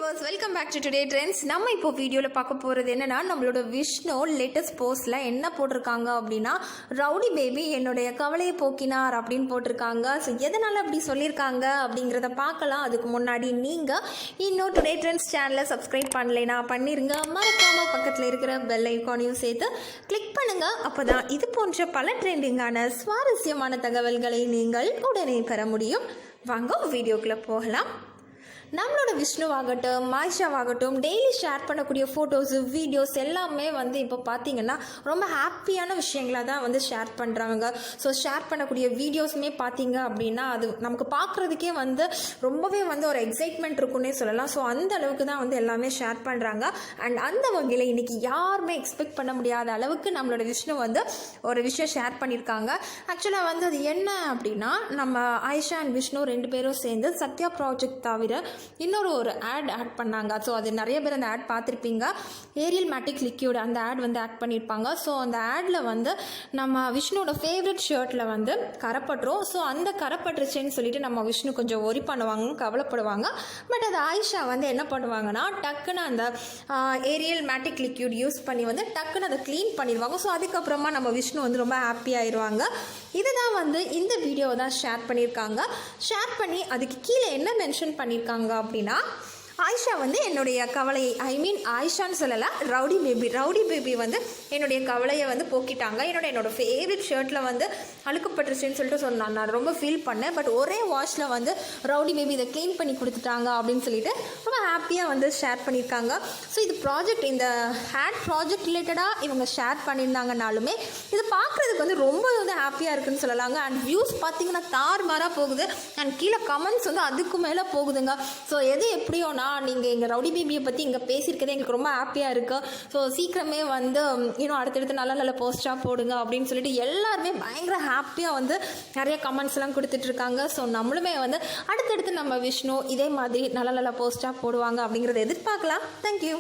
Viewers, welcome back to today trends. நம்ம இப்போ வீடியோவில் பார்க்க போகிறது என்னன்னா, நம்மளோட விஷ்ணு லேட்டஸ்ட் போஸ்ட்டில் என்ன போட்டிருக்காங்க அப்படின்னா, ரவுடி பேபி என்னுடைய கவலையை போக்கினார் அப்படின்னு போட்டிருக்காங்க. ஸோ எதனால் அப்படி சொல்லியிருக்காங்க அப்படிங்கிறத பார்க்கலாம். அதுக்கு முன்னாடி நீங்கள் இன்னும் டுடே ட்ரெண்ட்ஸ் சேனலை சப்ஸ்கிரைப் பண்ணலைன்னா பண்ணிருங்க. மறக்காமல் பக்கத்தில் இருக்கிற பெல் ஐக்கானையும் சேர்த்து கிளிக் பண்ணுங்கள். அப்போ தான் இது போன்ற பல ட்ரெண்டிங்கான சுவாரஸ்யமான தகவல்களை நீங்கள் உடனே பெற முடியும். வாங்க வீடியோக்குள்ளே போகலாம். நம்மளோட விஷ்ணுவாகட்டும் ஆயிஷாவாகட்டும் டெய்லி ஷேர் பண்ணக்கூடிய ஃபோட்டோஸு வீடியோஸ் எல்லாமே இப்போ பார்த்திங்கன்னா ரொம்ப ஹாப்பியான விஷயங்களாக தான் ஷேர் பண்ணுறாங்க. ஸோ ஷேர் பண்ணக்கூடிய வீடியோஸுமே பார்த்திங்க அப்படின்னா அது நமக்கு பார்க்குறதுக்கே ரொம்பவே ஒரு எக்ஸைட்மெண்ட் இருக்குன்னே சொல்லலாம். ஸோ அந்த அளவுக்கு தான் எல்லாமே ஷேர் பண்ணுறாங்க. அண்ட் அந்த வகையில் இன்றைக்கி யாருமே எக்ஸ்பெக்ட் பண்ண முடியாத அளவுக்கு நம்மளோட விஷ்ணு ஒரு விஷயம் ஷேர் பண்ணியிருக்காங்க. ஆக்சுவலாக அது என்ன அப்படின்னா, நம்ம ஆயிஷா அண்ட் விஷ்ணு ரெண்டு பேரும் சேர்ந்து சத்யா ப்ராஜெக்ட் தவிர இன்னொரு ஆட் பண்ணாங்க. ஸோ அது நிறைய பேர் அந்த ஆட் பார்த்துருப்பீங்க. ஏரியல் மேட்டிக் லிக்யூட் அந்த ஆட் ஆட் பண்ணியிருப்பாங்க. ஸோ அந்த ஆடில் நம்ம விஷ்ணுவோட ஃபேவரட் ஷர்ட்டில் கரைப்பட்டுரும். ஸோ அந்த கரைப்பட்டுருச்சுன்னு சொல்லிட்டு நம்ம விஷ்ணு கொஞ்சம் ஒரி பண்ணுவாங்க, கவலைப்படுவாங்க. பட் அது ஆயிஷா என்ன பண்ணுவாங்கன்னா, டக்குன்னு அந்த ஏரியல் மேட்டிக் லிக்யூட் யூஸ் பண்ணி டக்குன்னு அதை க்ளீன் பண்ணிடுவாங்க. ஸோ அதுக்கப்புறமா நம்ம விஷ்ணு ரொம்ப ஹாப்பி ஆயிடுவாங்க. இதுதான் இந்த வீடியோவை தான் ஷேர் பண்ணியிருக்காங்க. ஷேர் பண்ணி அதுக்கு கீழே என்ன மென்ஷன் பண்ணியிருக்காங்க அப்படின்னா, ஆயிஷா என்னுடைய கவலையை, ஆயிஷான்னு சொல்லலை, ரவுடி பேபி என்னுடைய கவலையை போக்கிட்டாங்க. என்னோட ஃபேவரட் ஷர்ட்டில் அழுக்கப்பட்டுருச்சுன்னு சொல்லிட்டு சொன்னான். நான் ரொம்ப ஃபீல் பண்ணேன். பட் ஒரே வாஷில் ரவுடி பேபி இதை க்ளீன் பண்ணி கொடுத்துட்டாங்க அப்படின்னு சொல்லிட்டு ரொம்ப ஹாப்பியாக ஷேர் பண்ணியிருக்காங்க. ஸோ இது ப்ராஜெக்ட், இந்த ஹேட் ப்ராஜெக்ட் ரிலேட்டடாக இவங்க ஷேர் பண்ணியிருந்தாங்கனாலுமே இது பார்க்குறதுக்கு ரொம்ப ஹாப்பியாக இருக்குதுன்னு சொல்லலாங்க. அண்ட் வியூஸ் பார்த்திங்கன்னா தாறுமாறாக போகுது. அண்ட் கீழே கமெண்ட்ஸ் அதுக்கு மேலே போகுதுங்க. ஸோ எது எப்படியோனா, நீங்கள் எங்கள் ரவுடி பேபியை பற்றி இங்கே பேசியிருக்கிறது எங்களுக்கு ரொம்ப ஹாப்பியாக இருக்குது. ஸோ சீக்கிரமே இன்னும் அடுத்தடுத்து நல்ல நல்ல போஸ்ட்டாக போடுங்க அப்படின்னு சொல்லிட்டு எல்லாருமே பயங்கர ஹாப்பியாக நிறைய கமெண்ட்ஸ்லாம் கொடுத்துட்ருக்காங்க. ஸோ நம்மளுமே அடுத்தடுத்து நம்ம விஷ்ணு இதே மாதிரி நல்ல நல்ல போஸ்ட்டாக போடுவாங்க அப்படிங்கிறத எதிர்பார்க்கலாம். தேங்க்யூ.